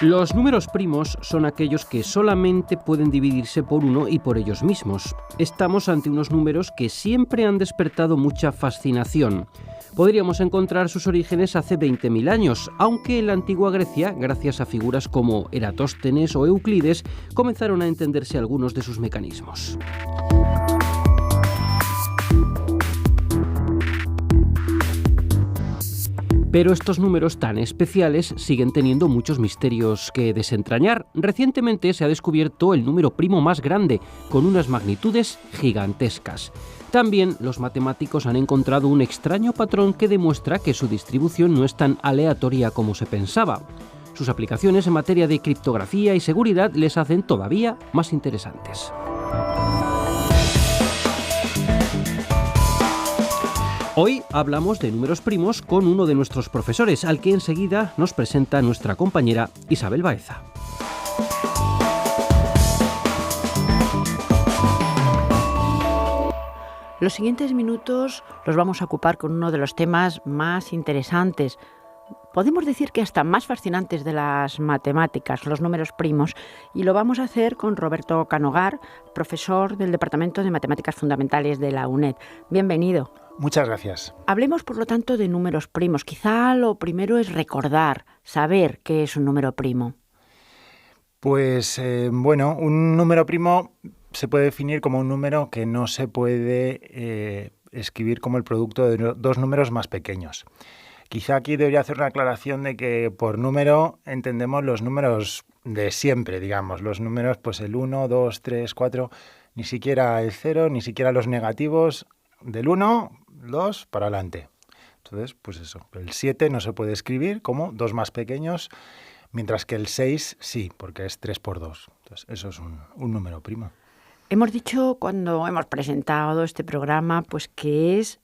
Los números primos son aquellos que solamente pueden dividirse por uno y por ellos mismos. Estamos ante unos números que siempre han despertado mucha fascinación. Podríamos encontrar sus orígenes hace 20.000 años, aunque en la antigua Grecia, gracias a figuras como Eratóstenes o Euclides, comenzaron a entenderse algunos de sus mecanismos. Pero estos números tan especiales siguen teniendo muchos misterios que desentrañar. Recientemente se ha descubierto el número primo más grande, con unas magnitudes gigantescas. También los matemáticos han encontrado un extraño patrón que demuestra que su distribución no es tan aleatoria como se pensaba. Sus aplicaciones en materia de criptografía y seguridad les hacen todavía más interesantes. Hoy hablamos de números primos con uno de nuestros profesores, al que enseguida nos presenta nuestra compañera Isabel Baeza. Los siguientes minutos los vamos a ocupar con uno de los temas más interesantes, podemos decir que hasta más fascinantes de las matemáticas, los números primos, y lo vamos a hacer con Roberto Canogar, profesor del Departamento de Matemáticas Fundamentales de la UNED. Bienvenido. Muchas gracias. Hablemos, por lo tanto, de números primos. Quizá lo primero es recordar, saber qué es un número primo. Pues, un número primo se puede definir como un número que no se puede escribir como el producto de dos números más pequeños. Quizá aquí debería hacer una aclaración de que por número entendemos los números de siempre, digamos. Los números, pues el 1, 2, 3, 4, ni siquiera el 0, ni siquiera los negativos del 1, 2 para adelante. Entonces, pues eso, el 7 no se puede escribir como dos más pequeños, mientras que el 6 sí, porque es 3 por 2. Entonces, eso es un número primo. Hemos dicho cuando hemos presentado este programa, pues que es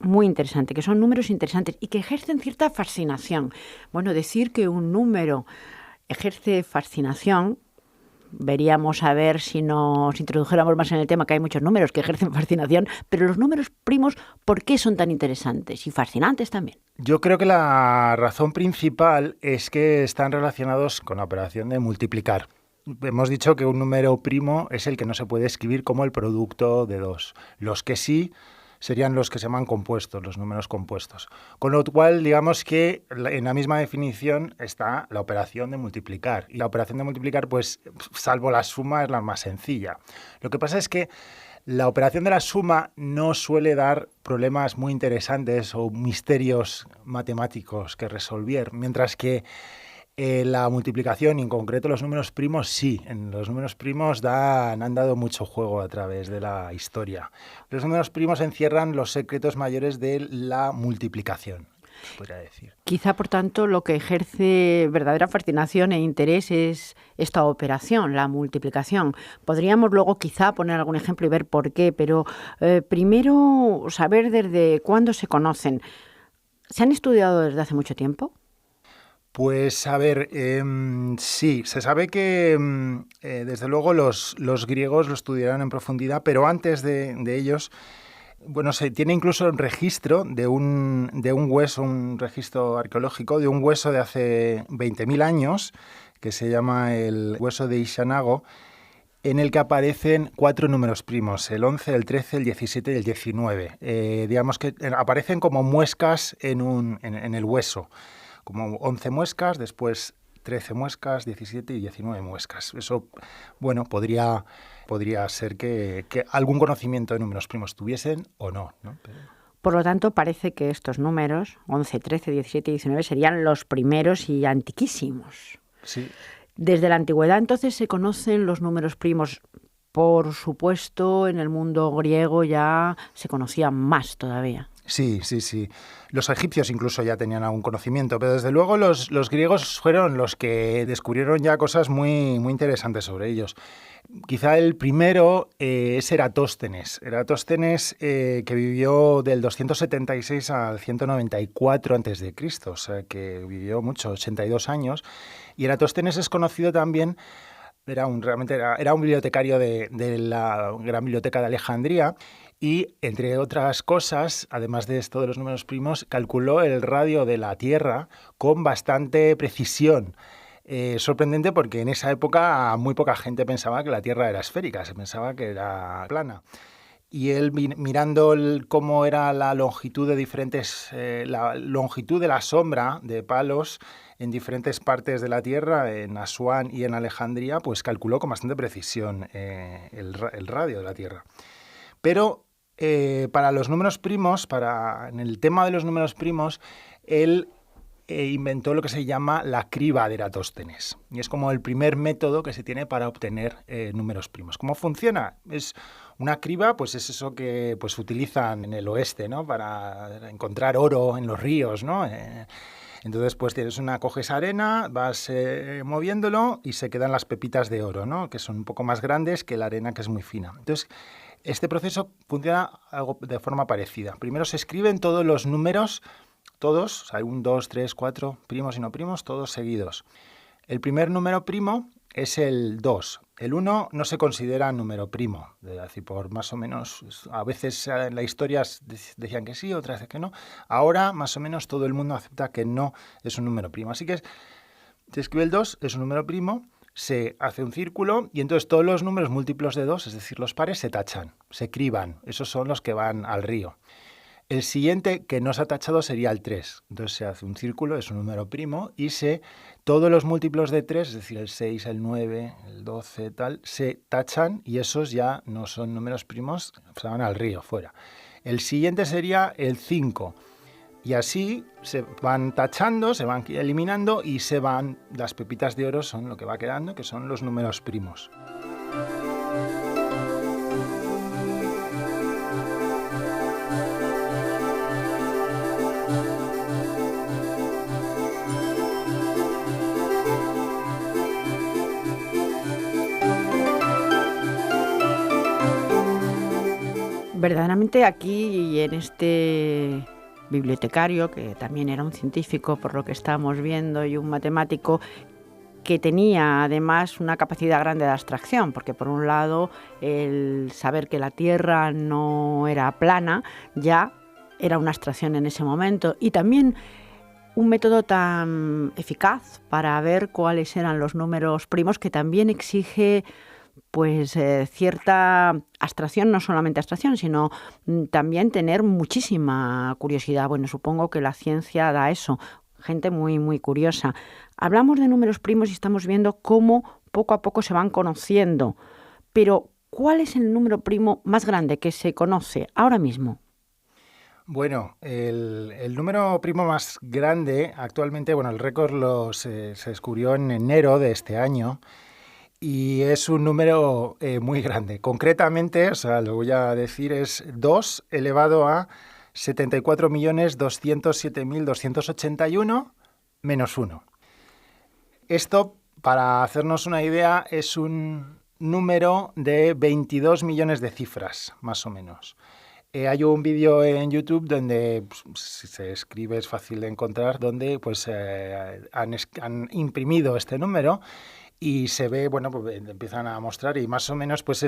muy interesante, que son números interesantes y que ejercen cierta fascinación. Bueno, decir que un número ejerce fascinación, veríamos a ver si nos introdujéramos más en el tema, que hay muchos números que ejercen fascinación, pero los números primos, ¿por qué son tan interesantes y fascinantes también? Yo creo que la razón principal es que están relacionados con la operación de multiplicar. Hemos dicho que un número primo es el que no se puede escribir como el producto de dos. Los que sí serían los que se llaman compuestos, los números compuestos. Con lo cual, digamos que en la misma definición está la operación de multiplicar. Y la operación de multiplicar, pues, salvo la suma, es la más sencilla. Lo que pasa es que la operación de la suma no suele dar problemas muy interesantes o misterios matemáticos que resolver, mientras que la multiplicación, y en concreto los números primos, sí. En los números primos han dado mucho juego a través de la historia. Los números primos encierran los secretos mayores de la multiplicación, se podría decir. Quizá, por tanto, lo que ejerce verdadera fascinación e interés es esta operación, la multiplicación. Podríamos luego quizá poner algún ejemplo y ver por qué, pero primero saber desde cuándo se conocen. ¿Se han estudiado desde hace mucho tiempo? Pues a ver, sí, se sabe que desde luego los griegos lo estudiaron en profundidad, pero antes de ellos, bueno, se tiene incluso un registro de un hueso, un registro arqueológico de un hueso de hace 20.000 años, que se llama el hueso de Ishanago, en el que aparecen 4 números primos, el 11, el 13, el 17 y el 19. Digamos que aparecen como muescas en el hueso. Como 11 muescas, después 13 muescas, 17 y 19 muescas. Eso, bueno, podría ser que algún conocimiento de números primos tuviesen o no, ¿no? Pero... Por lo tanto, parece que estos números, 11, 13, 17 y 19, serían los primeros y antiquísimos. Sí. Desde la antigüedad, entonces, se conocen los números primos. Por supuesto, en el mundo griego ya se conocían más todavía. Sí. Los egipcios incluso ya tenían algún conocimiento, pero desde luego los griegos fueron los que descubrieron ya cosas muy, muy interesantes sobre ellos. Quizá el primero es Eratóstenes. Eratóstenes que vivió del 276 al 194 a.C., o sea que vivió mucho, 82 años. Y Eratóstenes es conocido también, era un bibliotecario de la Gran Biblioteca de Alejandría. Y, entre otras cosas, además de esto de los números primos, calculó el radio de la Tierra con bastante precisión. Sorprendente porque en esa época muy poca gente pensaba que la Tierra era esférica, se pensaba que era plana. Y él mirando cómo era la longitud de la longitud de la sombra de palos en diferentes partes de la Tierra, en Asuán y en Alejandría, pues calculó con bastante precisión el radio de la Tierra. Pero para los números primos, en el tema de los números primos, él inventó lo que se llama la criba de Eratóstenes. Y es como el primer método que se tiene para obtener números primos. ¿Cómo funciona? Es una criba, pues es eso que pues utilizan en el oeste, ¿no? Para encontrar oro en los ríos, ¿no? Entonces, pues coges arena, vas moviéndolo y se quedan las pepitas de oro, ¿no? Que son un poco más grandes que la arena, que es muy fina. Entonces, este proceso funciona algo de forma parecida. Primero se escriben todos los números, todos, o sea, 1, 2, 3, 4, primos y no primos, todos seguidos. El primer número primo es el 2. El 1 no se considera número primo, así por más o menos, a veces en la historia decían que sí, otras veces que no. Ahora más o menos todo el mundo acepta que no es un número primo. Así que se escribe el 2, es un número primo, se hace un círculo y entonces todos los números múltiplos de 2, es decir, los pares, se tachan, se criban. Esos son los que van al río. El siguiente que no se ha tachado sería el 3. Entonces se hace un círculo, es un número primo, y todos los múltiplos de 3, es decir, el 6, el 9, el 12, tal, se tachan y esos ya no son números primos, se van al río, fuera. El siguiente sería el 5. Y así se van tachando, se van eliminando y las pepitas de oro son lo que va quedando, que son los números primos. Verdaderamente aquí en este bibliotecario, que también era un científico por lo que estábamos viendo y un matemático, que tenía además una capacidad grande de abstracción, porque por un lado el saber que la Tierra no era plana ya era una abstracción en ese momento, y también un método tan eficaz para ver cuáles eran los números primos, que también exige pues cierta abstracción, no solamente abstracción, sino también tener muchísima curiosidad. Bueno, supongo que la ciencia da eso, gente muy, muy curiosa. Hablamos de números primos y estamos viendo cómo poco a poco se van conociendo, pero ¿cuál es el número primo más grande que se conoce ahora mismo? Bueno, el número primo más grande actualmente, el récord se descubrió en enero de este año. Y es un número muy grande. Concretamente, lo voy a decir, es 2 elevado a 74.207.281 menos 1. Esto, para hacernos una idea, es un número de 22 millones de cifras, más o menos. Hay un vídeo en YouTube donde, si se escribe, es fácil de encontrar, donde han imprimido este número. Y se ve, pues empiezan a mostrar y más o menos pues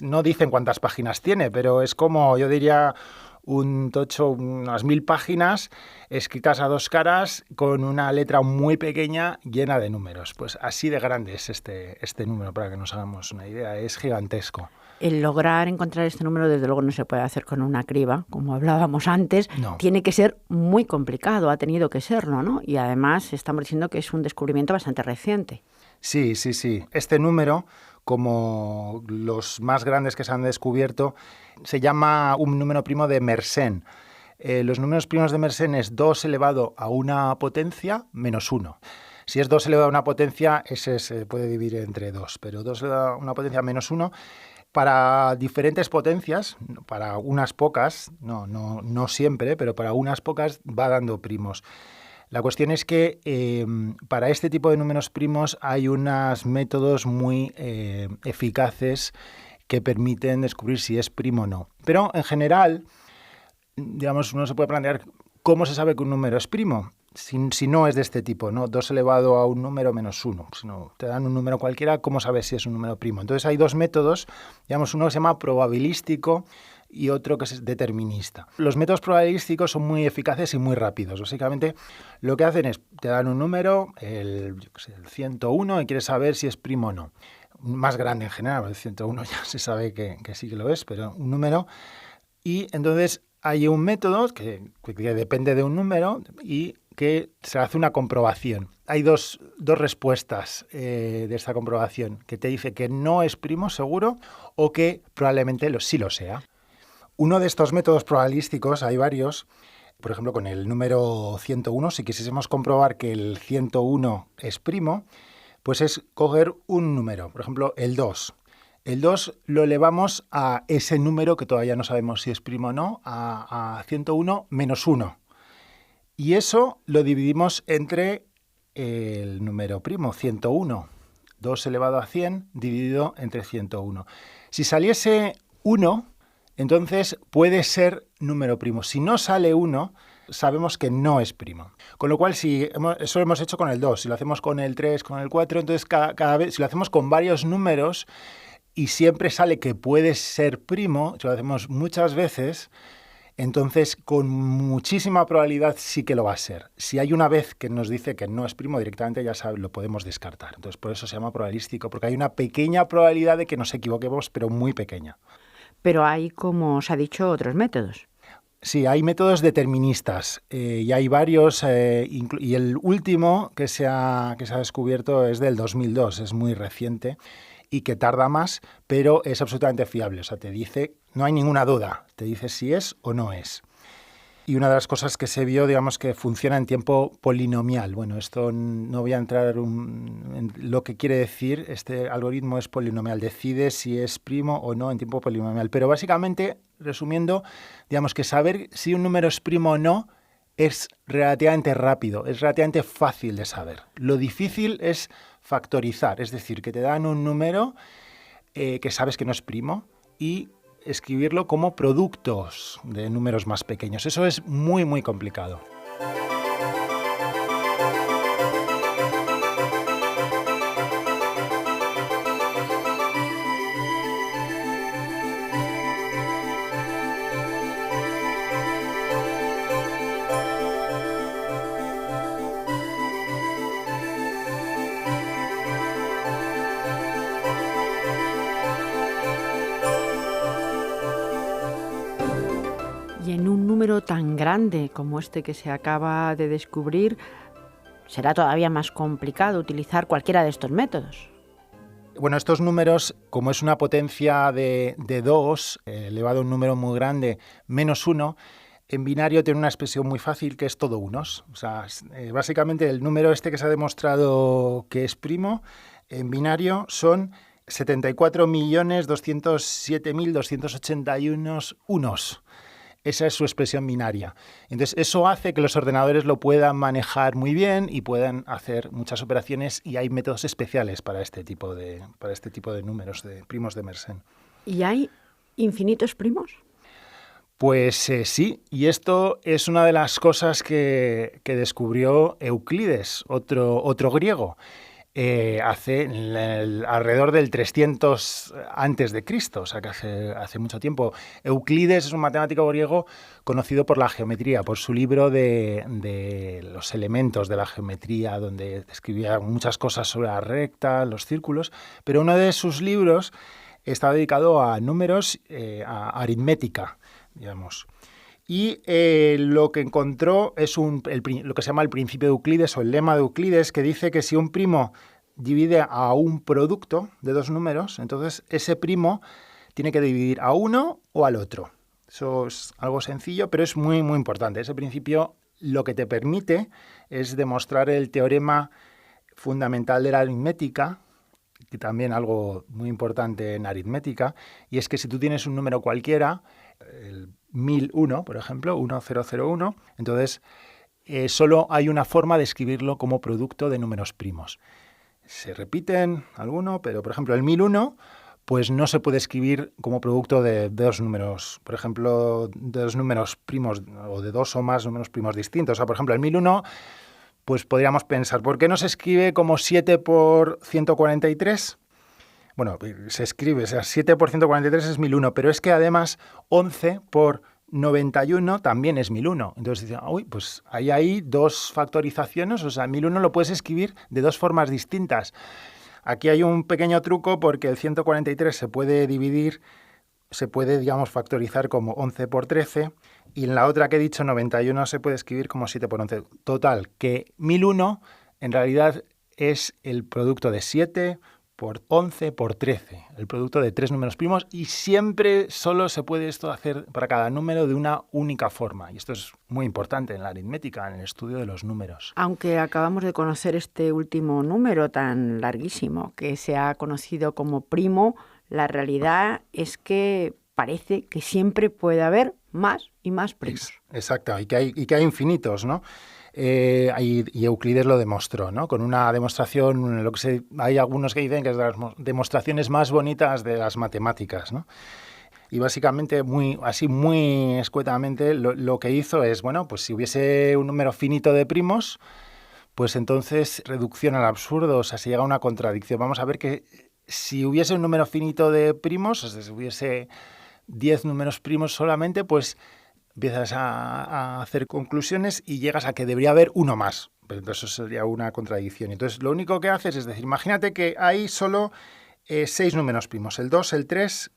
no dicen cuántas páginas tiene, pero es como, yo diría, un tocho, unas 1000 páginas escritas a dos caras con una letra muy pequeña llena de números. Pues así de grande es este número, para que nos hagamos una idea, es gigantesco. El lograr encontrar este número, desde luego, no se puede hacer con una criba, como hablábamos antes. No. Tiene que ser muy complicado, ha tenido que serlo, ¿no? Y además estamos diciendo que es un descubrimiento bastante reciente. Sí. Este número, como los más grandes que se han descubierto, se llama un número primo de Mersenne. Los números primos de Mersenne es 2 elevado a una potencia menos 1. Si es 2 elevado a una potencia, ese se puede dividir entre 2, pero 2 elevado a una potencia menos 1, para diferentes potencias, para unas pocas, no siempre, pero para unas pocas va dando primos. La cuestión es que para este tipo de números primos hay unos métodos muy eficaces que permiten descubrir si es primo o no. Pero en general, digamos, uno se puede plantear cómo se sabe que un número es primo, si no es de este tipo, ¿no? 2 elevado a un número menos 1. Si no te dan un número cualquiera, ¿cómo sabes si es un número primo? Entonces hay dos métodos, digamos, uno que se llama probabilístico y otro que es determinista. Los métodos probabilísticos son muy eficaces y muy rápidos. Básicamente lo que hacen es, te dan un número, el 101, y quieres saber si es primo o no. Más grande en general, el 101 ya se sabe que sí que lo es, pero un número. Y entonces hay un método que depende de un número y que se hace una comprobación. Hay dos respuestas de esta comprobación, que te dice que no es primo seguro o que probablemente sí lo sea. Uno de estos métodos probabilísticos, hay varios, por ejemplo, con el número 101, si quisiésemos comprobar que el 101 es primo, pues es coger un número, por ejemplo, el 2. El 2 lo elevamos a ese número que todavía no sabemos si es primo o no, a 101 menos 1. Y eso lo dividimos entre el número primo, 101. 2 elevado a 100 dividido entre 101. Si saliese 1, entonces puede ser número primo. Si no sale 1, sabemos que no es primo. Con lo cual, eso lo hemos hecho con el 2. Si lo hacemos con el 3, con el 4, entonces cada vez, si lo hacemos con varios números y siempre sale que puede ser primo, si lo hacemos muchas veces, entonces con muchísima probabilidad sí que lo va a ser. Si hay una vez que nos dice que no es primo, directamente ya lo podemos descartar. Entonces por eso se llama probabilístico, porque hay una pequeña probabilidad de que nos equivoquemos, pero muy pequeña. Pero hay, como os ha dicho, otros métodos. Sí, hay métodos deterministas y hay varios, y el último que se ha descubierto es del 2002, es muy reciente y que tarda más, pero es absolutamente fiable. O sea, te dice, no hay ninguna duda, te dice si es o no es. Y una de las cosas que se vio, digamos, que funciona en tiempo polinomial. Bueno, esto no voy a entrar en lo que quiere decir. Este algoritmo es polinomial, decide si es primo o no en tiempo polinomial. Pero básicamente, resumiendo, digamos que saber si un número es primo o no es relativamente rápido, es relativamente fácil de saber. Lo difícil es factorizar, es decir, que te dan un número que sabes que no es primo y escribirlo como productos de números más pequeños. Eso es muy, muy complicado. Y en un número tan grande como este que se acaba de descubrir, será todavía más complicado utilizar cualquiera de estos métodos. Bueno, estos números, como es una potencia de 2, elevado a un número muy grande, menos 1, en binario tiene una expresión muy fácil que es todo unos. O sea, básicamente el número este que se ha demostrado que es primo, en binario son 74.207.281 unos. Esa es su expresión binaria. Entonces, eso hace que los ordenadores lo puedan manejar muy bien y puedan hacer muchas operaciones, y hay métodos especiales para este tipo de números, de primos de Mersenne. ¿Y hay infinitos primos? Pues sí, y esto es una de las cosas que descubrió Euclides, otro griego. Hace alrededor del 300 antes de Cristo, o sea que hace mucho tiempo. Euclides es un matemático griego conocido por la geometría, por su libro de los elementos de la geometría, donde escribía muchas cosas sobre la recta, los círculos, pero uno de sus libros está dedicado a números, a aritmética, digamos. Y lo que encontró es lo que se llama el principio de Euclides o el lema de Euclides, que dice que si un primo divide a un producto de dos números, entonces ese primo tiene que dividir a uno o al otro. Eso es algo sencillo, pero es muy, muy importante. Ese principio lo que te permite es demostrar el teorema fundamental de la aritmética, que también algo muy importante en aritmética, y es que si tú tienes un número cualquiera, el 1001, por ejemplo, 1001, entonces solo hay una forma de escribirlo como producto de números primos. Se repiten algunos, pero por ejemplo el 1001 pues no se puede escribir como producto de dos números, por ejemplo, de dos números primos o de dos o más números primos distintos. O sea, por ejemplo, el 1001, pues podríamos pensar, ¿por qué no se escribe como 7 por 143? bueno, se escribe, o sea, 7 por 143 es 1001, pero es que además 11 por 91 también es 1001. Entonces dicen, uy, pues hay dos factorizaciones, o sea, 1001 lo puedes escribir de dos formas distintas. Aquí hay un pequeño truco porque el 143 se puede dividir, se puede, digamos, factorizar como 11 por 13 y en la otra que he dicho, 91, se puede escribir como 7 por 11. Total, que 1001 en realidad es el producto de 7 por 11 por 13, el producto de tres números primos, y siempre solo se puede esto hacer para cada número de una única forma. Y esto es muy importante en la aritmética, en el estudio de los números. Aunque acabamos de conocer este último número tan larguísimo que se ha conocido como primo, la realidad es que parece que siempre puede haber más y más primos. Exacto, y que hay infinitos, ¿no? Y Euclides lo demostró, ¿no? Con una demostración, hay algunos que dicen que es de las demostraciones más bonitas de las matemáticas, ¿no? Y básicamente, muy escuetamente, lo que hizo es, bueno, pues si hubiese un número finito de primos, pues entonces reducción al absurdo, o sea, se llega a una contradicción. Vamos a ver que si hubiese un número finito de primos, o sea, si hubiese 10 números primos solamente, pues empiezas a hacer conclusiones y llegas a que debería haber uno más. Pero entonces eso sería una contradicción. Entonces lo único que haces es decir, imagínate que hay solo 6 números primos, el 2, el 3,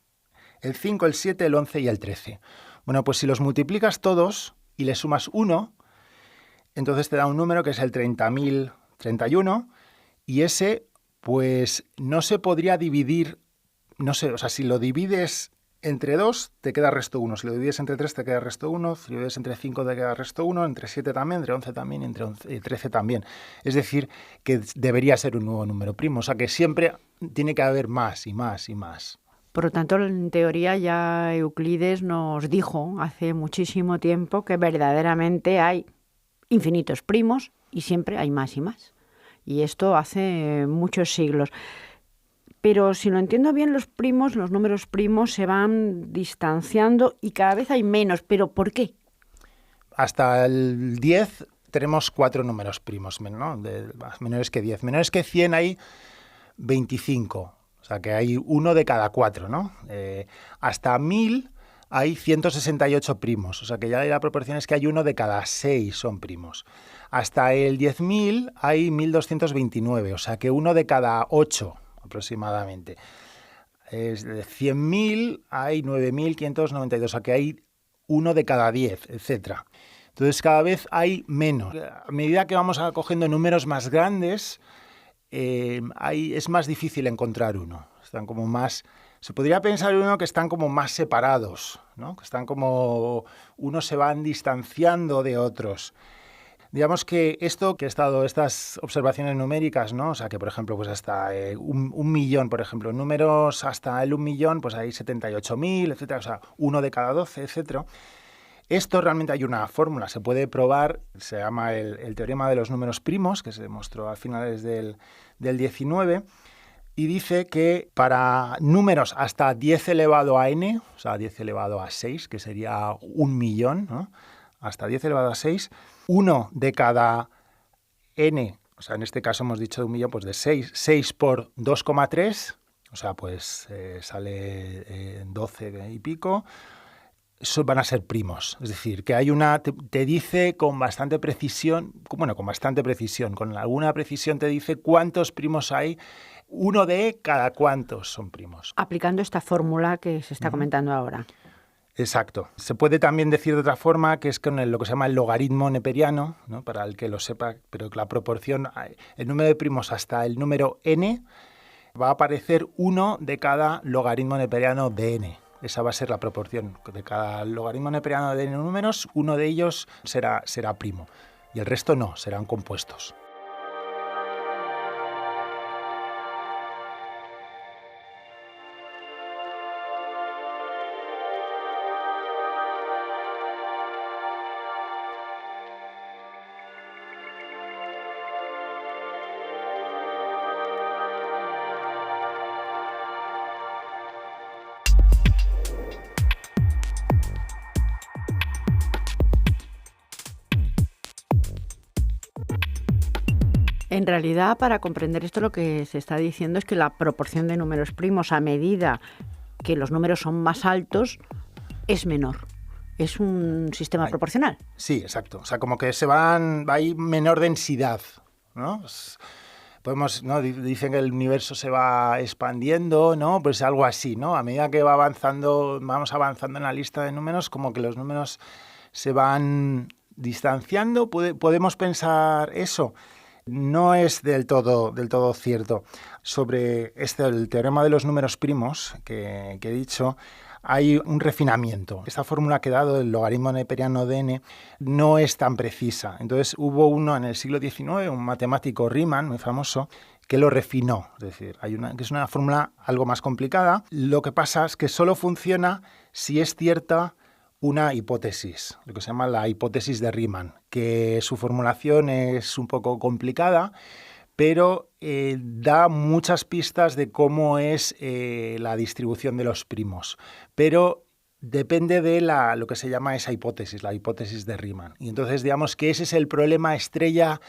el 5, el 7, el 11 y el 13. Bueno, pues si los multiplicas todos y le sumas 1, entonces te da un número que es el 30.031 y ese pues no se podría dividir, no sé, o sea, si lo divides entre 2 te queda resto 1, si lo divides entre 3 te queda resto 1, si lo divides entre 5 te queda resto 1, entre 7 también, entre 11 también y entre 13 también. Es decir, que debería ser un nuevo número primo, o sea que siempre tiene que haber más y más y más. Por lo tanto, en teoría ya Euclides nos dijo hace muchísimo tiempo que verdaderamente hay infinitos primos y siempre hay más y más. Y esto hace muchos siglos. Pero si lo entiendo bien, los números primos se van distanciando y cada vez hay menos. ¿Pero por qué? Hasta el 10 tenemos 4 números primos, ¿no? Menores que 10. Menores que 100 hay 25. O sea que hay uno de cada 4, ¿no? Hasta 1000 hay 168 primos. O sea que ya la proporción es que hay uno de cada 6 son primos. Hasta el 10.000 hay 1229. O sea que uno de cada 8 aproximadamente. De 100.000 hay 9.592, o sea que hay uno de cada 10, etcétera. Entonces cada vez hay menos. A medida que vamos cogiendo números más grandes, es más difícil encontrar uno. Están como más. Se podría pensar uno que están como más separados, ¿no? Que están como unos se van distanciando de otros. Digamos que estas observaciones numéricas, ¿no? O sea, que por ejemplo, pues hasta un millón, por ejemplo, números hasta el 1 millón, pues hay 78.000, etcétera, o sea, uno de cada 12, etcétera. Esto realmente hay una fórmula, se puede probar, se llama el teorema de los números primos, que se demostró a finales del 19, y dice que para números hasta 10 elevado a n, o sea, 10 elevado a 6, que sería 1 millón, ¿no? Hasta 10 elevado a 6, uno de cada n, o sea, en este caso hemos dicho de 1 millón, pues de 6 por 2,3, o sea, pues sale 12 y pico, eso van a ser primos. Es decir, que hay te dice con bastante precisión, con alguna precisión te dice cuántos primos hay, uno de cada cuántos son primos. Aplicando esta fórmula que se está comentando ahora. Exacto. Se puede también decir de otra forma, que es con lo que se llama el logaritmo neperiano, ¿no? Para el que lo sepa, pero la proporción, el número de primos hasta el número n, va a aparecer 1 de cada logaritmo neperiano de n. Esa va a ser la proporción. De cada logaritmo neperiano de n números, uno de ellos será primo. Y el resto no, serán compuestos. En realidad, para comprender esto, lo que se está diciendo es que la proporción de números primos a medida que los números son más altos es menor. Es un sistema proporcional. Sí, exacto. O sea, como que hay menor densidad, ¿no? ¿no? Dicen que el universo se va expandiendo, ¿no? Pues algo así, ¿no? A medida que vamos avanzando en la lista de números, como que los números se van distanciando. ¿Podemos pensar eso? No es del todo cierto. Sobre el teorema de los números primos que he dicho, hay un refinamiento. Esta fórmula que he dado, el logaritmo neperiano de n, no es tan precisa. Entonces hubo uno en el siglo XIX, un matemático Riemann, muy famoso, que lo refinó. Es decir, que es una fórmula algo más complicada. Lo que pasa es que solo funciona si es cierta una hipótesis, lo que se llama la hipótesis de Riemann, que su formulación es un poco complicada, pero da muchas pistas de cómo es la distribución de los primos. Pero depende de lo que se llama esa hipótesis, la hipótesis de Riemann. Y entonces digamos que ese es el problema estrella,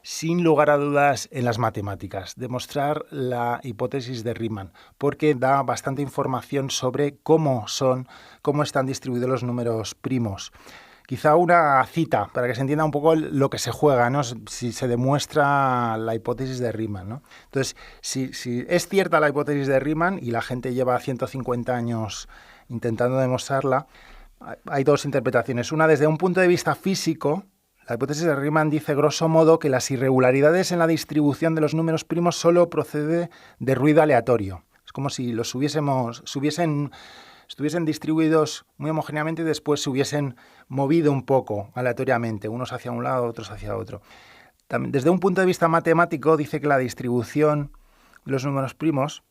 sin lugar a dudas, en las matemáticas, demostrar la hipótesis de Riemann, porque da bastante información sobre cómo están distribuidos los números primos. Quizá una cita, para que se entienda un poco lo que se juega, ¿no? Si se demuestra la hipótesis de Riemann, ¿no? Entonces, si es cierta la hipótesis de Riemann y la gente lleva 150 años intentando demostrarla, hay dos interpretaciones. Una, desde un punto de vista físico, la hipótesis de Riemann dice, grosso modo, que las irregularidades en la distribución de los números primos solo procede de ruido aleatorio. Es como si estuviesen distribuidos muy homogéneamente y después se hubiesen movido un poco aleatoriamente, unos hacia un lado, otros hacia otro. Desde un punto de vista matemático, dice que la distribución de los números primos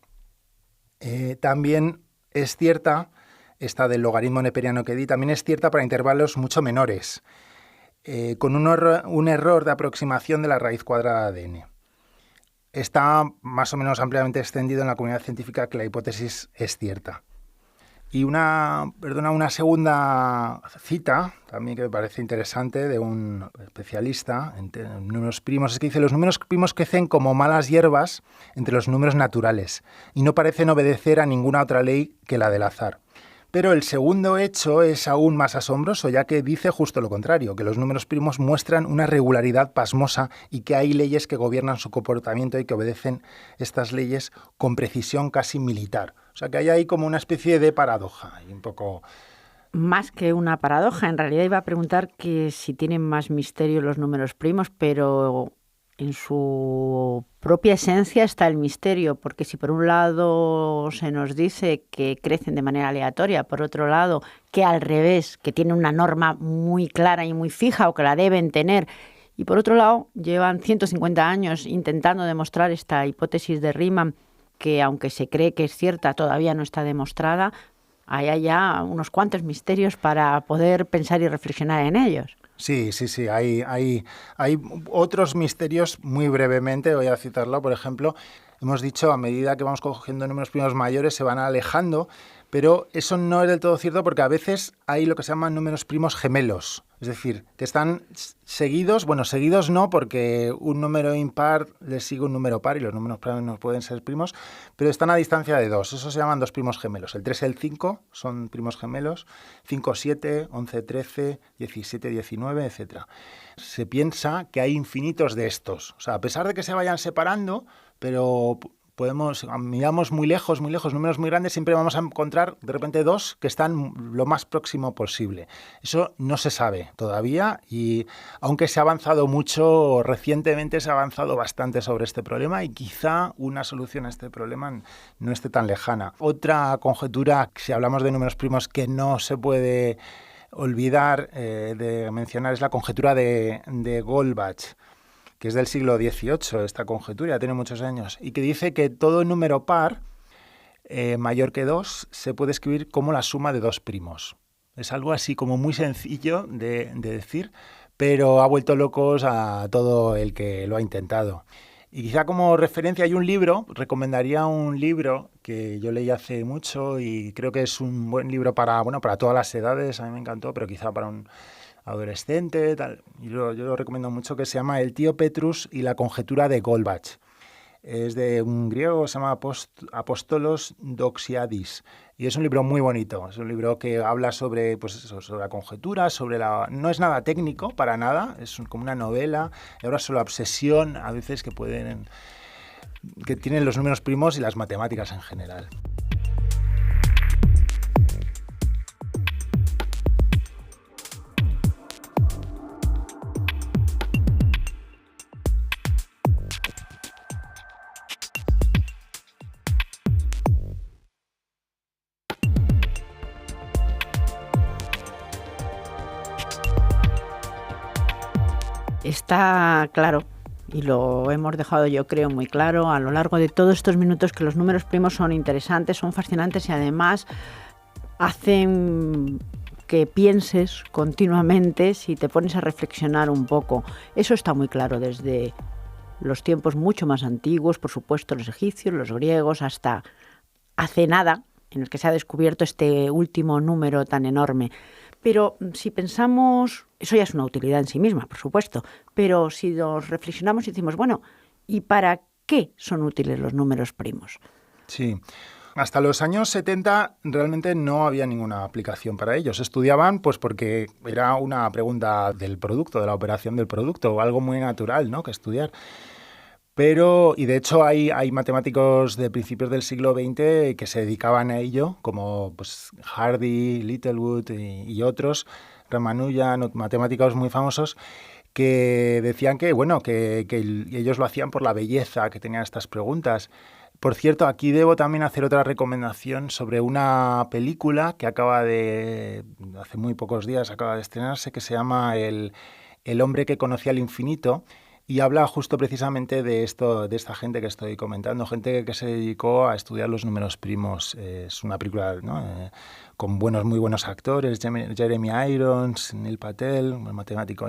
también es cierta, esta del logaritmo neperiano que di, también es cierta para intervalos mucho menores, con un error de aproximación de la raíz cuadrada de n. Está más o menos ampliamente extendido en la comunidad científica que la hipótesis es cierta. Y una segunda cita, también que me parece interesante, de un especialista en números primos, es que dice, los números primos crecen como malas hierbas entre los números naturales y no parecen obedecer a ninguna otra ley que la del azar. Pero el segundo hecho es aún más asombroso, ya que dice justo lo contrario, que los números primos muestran una regularidad pasmosa y que hay leyes que gobiernan su comportamiento y que obedecen estas leyes con precisión casi militar. O sea que hay ahí como una especie de paradoja y un poco... Más que una paradoja, en realidad iba a preguntar que si tienen más misterio los números primos, pero en su propia esencia está el misterio, porque si por un lado se nos dice que crecen de manera aleatoria, por otro lado que al revés, que tienen una norma muy clara y muy fija o que la deben tener, y por otro lado llevan 150 años intentando demostrar esta hipótesis de Riemann, que aunque se cree que es cierta, todavía no está demostrada, hay ya unos cuantos misterios para poder pensar y reflexionar en ellos. Sí, hay otros misterios, muy brevemente, voy a citarlo, por ejemplo, hemos dicho, a medida que vamos cogiendo números primos mayores se van alejando, pero eso no es del todo cierto porque a veces hay lo que se llaman números primos gemelos, es decir, que están seguidos, bueno, seguidos no, porque un número impar le sigue un número par y los números pares no pueden ser primos, pero están a distancia de 2, eso se llaman dos primos gemelos. El 3 y el 5 son primos gemelos, 5, 7, 11, 13, 17, 19, etc. Se piensa que hay infinitos de estos, o sea, a pesar de que se vayan separando, pero miramos muy lejos, números muy grandes, siempre vamos a encontrar de repente dos que están lo más próximo posible. Eso no se sabe todavía y aunque se ha avanzado mucho, recientemente se ha avanzado bastante sobre este problema y quizá una solución a este problema no esté tan lejana. Otra conjetura, si hablamos de números primos, que no se puede olvidar de mencionar es la conjetura de Goldbach, que es del siglo XVIII, esta conjetura, tiene muchos años, y que dice que todo número par mayor que 2 se puede escribir como la suma de dos primos. Es algo así como muy sencillo de decir, pero ha vuelto locos a todo el que lo ha intentado. Y quizá como referencia hay un libro, recomendaría un libro que yo leí hace mucho y creo que es un buen libro para todas las edades, a mí me encantó, pero quizá para adolescente, tal. Yo lo recomiendo mucho, que se llama El tío Petrus y la conjetura de Goldbach. Es de un griego que se llama Apostolos Doxiadis, y es un libro muy bonito. Es un libro que habla sobre, pues eso, sobre la conjetura, no es nada técnico para nada, es como una novela, y habla sobre la obsesión a veces que tienen los números primos y las matemáticas en general. Está claro, y lo hemos dejado yo creo muy claro a lo largo de todos estos minutos, que los números primos son interesantes, son fascinantes y además hacen que pienses continuamente si te pones a reflexionar un poco. Eso está muy claro desde los tiempos mucho más antiguos, por supuesto los egipcios, los griegos, hasta hace nada, en el que se ha descubierto este último número tan enorme. Pero si pensamos, eso ya es una utilidad en sí misma, por supuesto, pero si nos reflexionamos y decimos, bueno, ¿y para qué son útiles los números primos? Sí. Hasta los años 70 realmente no había ninguna aplicación para ellos. Estudiaban pues porque era una pregunta del producto, de la operación del producto, algo muy natural, ¿no?, que estudiar. Y de hecho hay matemáticos de principios del siglo XX que se dedicaban a ello, como pues Hardy, Littlewood y otros, Ramanujan, matemáticos muy famosos, que decían que ellos lo hacían por la belleza que tenían estas preguntas. Por cierto, aquí debo también hacer otra recomendación sobre una película que hace muy pocos días acaba de estrenarse, que se llama El hombre que conocía el infinito. Y habla justo precisamente de esta gente que estoy comentando, gente que se dedicó a estudiar los números primos. Es una película, ¿no?, con muy buenos actores, Jeremy Irons, Neil Patel,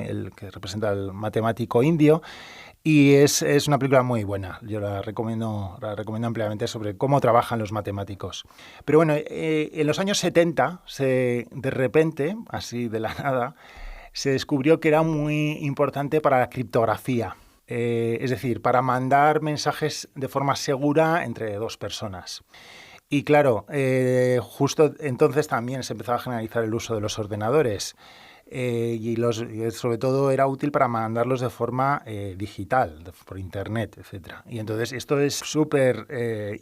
el que representa al matemático indio. Y es una película muy buena. Yo la recomiendo ampliamente, sobre cómo trabajan los matemáticos. Pero bueno, en los años 70, de repente, así de la nada, se descubrió que era muy importante para la criptografía, es decir, para mandar mensajes de forma segura entre dos personas. Y claro, justo entonces también se empezaba a generalizar el uso de los ordenadores, y sobre todo era útil para mandarlos de forma digital, por internet, etc. Y entonces esto es súper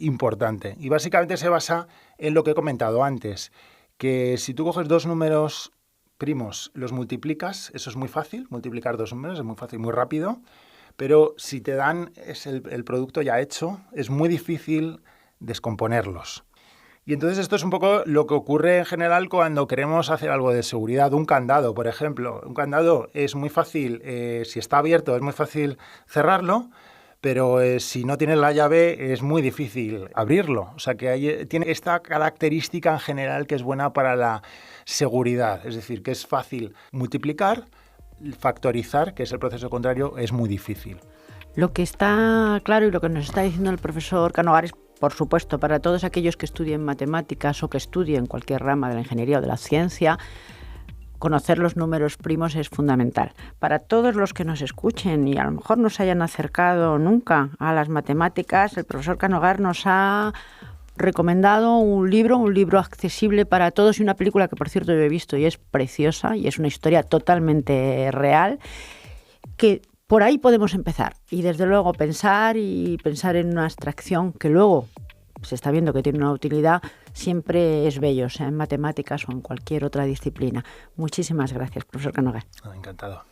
importante. Y básicamente se basa en lo que he comentado antes, que si tú coges dos números primos, los multiplicas, eso es muy fácil, multiplicar dos números es muy fácil, muy rápido, pero si te dan el producto ya hecho, es muy difícil descomponerlos. Y entonces esto es un poco lo que ocurre en general cuando queremos hacer algo de seguridad. Un candado, por ejemplo. Un candado es muy fácil, si está abierto es muy fácil cerrarlo, pero si no tienes la llave es muy difícil abrirlo. O sea que tiene esta característica en general que es buena para la seguridad. Es decir, que es fácil multiplicar, factorizar, que es el proceso contrario, es muy difícil. Lo que está claro y lo que nos está diciendo el profesor Canogar es, por supuesto, para todos aquellos que estudien matemáticas o que estudien cualquier rama de la ingeniería o de la ciencia, conocer los números primos es fundamental. Para todos los que nos escuchen y a lo mejor no se hayan acercado nunca a las matemáticas, el profesor Canogar nos ha recomendado un libro accesible para todos y una película que, por cierto, yo he visto y es preciosa y es una historia totalmente real, que por ahí podemos empezar y desde luego pensar en una abstracción que luego se está viendo que tiene una utilidad, siempre es bello, sea en matemáticas o en cualquier otra disciplina. Muchísimas gracias, profesor Canogar. Encantado.